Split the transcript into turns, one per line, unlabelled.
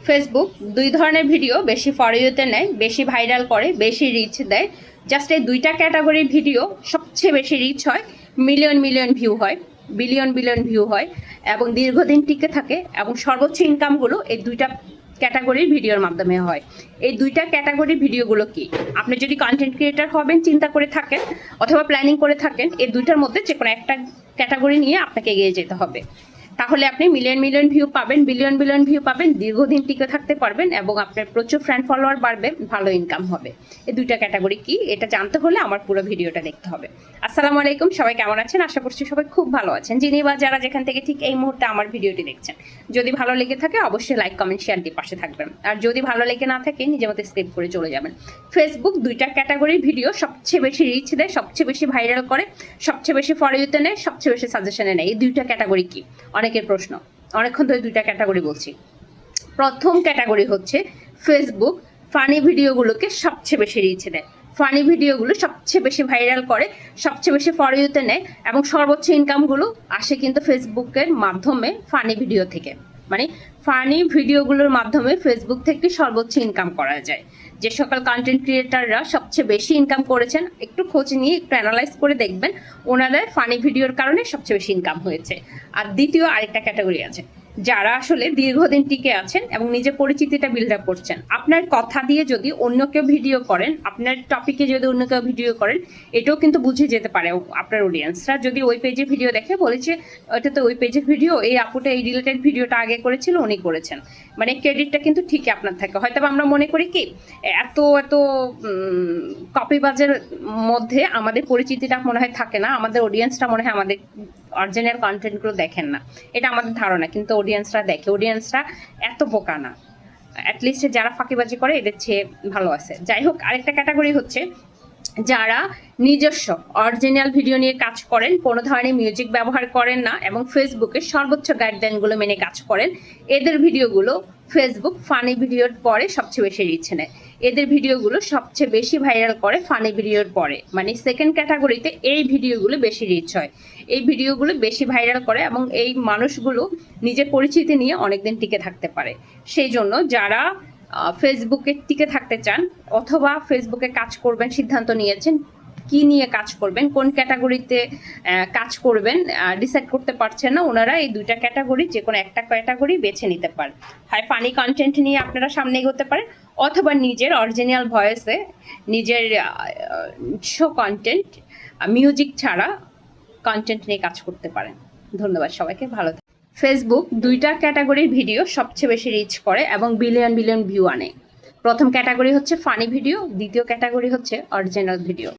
Facebook দুই ধরনের video বেশি ফর ইউতে নেয়, বেশি ভাইরাল করে, বেশি রিচ দেয়। জাস্ট এই দুইটা ক্যাটাগরির ভিডিও সবচেয়ে বেশি রিচ হয়, মিলিয়ন মিলিয়ন ভিউ হয়, বিলিয়ন বিলিয়ন ভিউ হয় এবং দীর্ঘদিন টিকে থাকে এবং সর্বোচ্চ ইনকামগুলো এই দুইটা ক্যাটাগরির ভিডিওর মাধ্যমে হয়। এই দুইটা ক্যাটাগরির ভিডিওগুলো কি, আপনি যদি কন্টেন্ট ক্রিয়েটার হবেন চিন্তা করে থাকেন অথবা প্ল্যানিং করে থাকেন, এই দুইটার মধ্যে যে কোনো একটা ক্যাটাগরি নিয়ে আপনাকে এগিয়ে যেতে হবে। তাহলে আপনি মিলিয়ন মিলিয়ন ভিউ পাবেন, বিলিয়ন বিলিয়ন ভিউ পাবেন, দীর্ঘদিন টিকে থাকতে পারবেন এবং আপনার প্রচুর ফ্রেন্ড ফলোয়ার বাড়বে, ভালো ইনকাম হবে। এই দুইটা ক্যাটাগরি কি এটা জানতে হলে আমার পুরো ভিডিওটা দেখতে হবে। আসসালামু আলাইকুম, সবাই কেমন আছেন? আশা করছি সবাই খুব ভালো আছেন। যিনি বা যারা যেখান থেকে ঠিক এই মুহূর্তে আমার ভিডিওটি দেখছেন, যদি ভালো লেগে থাকে অবশ্যই লাইক কমেন্ট শেয়ার দিয়ে পাশে থাকবেন, আর যদি ভালো লেগে না থাকে নিজের মতো স্কিপ করে চলে যাবেন। ফেসবুক দুইটা ক্যাটাগরির ভিডিও সবচেয়ে বেশি রিচ দেয়, সবচেয়ে বেশি ভাইরাল করে, সবচেয়ে বেশি ফর ইউতে নেয়, সবচেয়ে বেশি সাজেশনে নেয়। এই দুইটা ক্যাটাগরি কি? অনেকের প্রশ্ন, অনেকক্ষণ ধরে দুইটা ক্যাটাগরি বলছি। প্রথম ক্যাটাগরি হচ্ছে ফেসবুক ফানি ভিডিওগুলোকে সবচেয়ে বেশি রিচ দেয়, ফানি ভিডিওগুলো সবচেয়ে বেশি ভাইরাল করে, সবচেয়ে বেশি ফর ইউতে নেয় এবং সর্বোচ্চ ইনকামগুলো আসে কিন্তু ফেসবুকের মাধ্যমে, ফানি ভিডিও থেকে। মানে ফানি ভিডিওগুলোর মাধ্যমে ফেসবুক থেকে সর্বোচ্চ ইনকাম করা যায়। যে সকল কন্টেন্ট ক্রিয়েটাররা সবচেয়ে বেশি ইনকাম করেছেন একটু খোঁজ নিয়ে একটু অ্যানালাইজ করে দেখবেন, ওনাদের ফানি ভিডিওর কারণে সবচেয়ে বেশি ইনকাম হয়েছে। আর দ্বিতীয় আরেকটা ক্যাটাগরি আছে, যারা আসলে দীর্ঘদিন টিকে আছেন এবং নিজের পরিচিতিটা বিল্ড আপ করছেন। আপনার কথা দিয়ে যদি অন্য কেউ ভিডিও করেন, আপনার টপিকে যদি অন্য কেউ ভিডিও করেন, এটাও কিন্তু বুঝে যেতে পারে আপনার অডিয়েন্সরা। যদি ওই পেজে ভিডিও দেখে বলেছে ওইটা তো ওই পেজের ভিডিও, এই আপুটা এই রিলেটেড ভিডিওটা আগে করেছিল, উনি করেছেন, মানে ক্রেডিটটা কিন্তু ঠিকই আপনার থাকে। হয়তো আমরা মনে করি কি এত এত কপিবাজের মধ্যে আমাদের পরিচিতিটা মনে হয় থাকে না, আমাদের অডিয়েন্সটা মনে হয় আমাদের অরিজিনাল কন্টেন্টগুলো দেখেন না, এটা আমাদের ধারণা। কিন্তু অডিয়েন্সরা দেখে, অডিয়েন্সরা এত বোকা না, অ্যাটলিস্ট যারা ফাঁকিবাজি করে এদের চেয়ে ভালো আছে। যাই হোক, আরেকটা ক্যাটাগরি হচ্ছে যারা নিজস্ব অরিজিনাল ভিডিও নিয়ে কাজ করেন, কোনো ধরনের মিউজিক ব্যবহার করেন না এবং ফেসবুকের সর্বোচ্চ গাইডলাইনগুলো মেনে কাজ করেন। এদের ভিডিওগুলো ফেসবুক ফানি ভিডিওর পরে সবচেয়ে বেশি রিচ নেয়, এদের ভিডিওগুলো সবচেয়ে বেশি ভাইরাল করে ফানি ভিডিওর পরে। মানে সেকেন্ড ক্যাটাগরিতে এই ভিডিওগুলো বেশি রিচ হয়, এই ভিডিওগুলো বেশি ভাইরাল করে এবং এই মানুষগুলো নিজের পরিচিতি নিয়ে অনেকদিন টিকে থাকতে পারে। সেই জন্য যারা ফেসবুকে টিকে থাকতে চান অথবা ফেসবুকে কাজ করবেন সিদ্ধান্ত নিয়েছেন, কি নিয়ে কাজ করবেন, কোন ক্যাটাগরিতে কাজ করবেন ডিসাইড করতে পারছেন না, ওনারা এই দুইটা ক্যাটাগরি যে কোনো একটা ক্যাটাগরি বেছে নিতে পারেন। হয় ফানি কন্টেন্ট নিয়ে আপনারা সামনে এগোতে পারেন, অথবা নিজের অরিজিনাল ভয়েসে নিজের শো কন্টেন্ট, মিউজিক ছাড়া কন্টেন্ট নিয়ে কাজ করতে পারেন। ধন্যবাদ সবাইকে, ভালো থাকুন। ফেসবুক দুইটা ক্যাটাগরির ভিডিও সবচেয়ে বেশি রিচ করে এবং বিলিয়ন বিলিয়ন ভিউ আনে। প্রথম ক্যাটাগরি হচ্ছে ফানি ভিডিও, দ্বিতীয় ক্যাটাগরি হচ্ছে অরিজিনাল ভিডিও।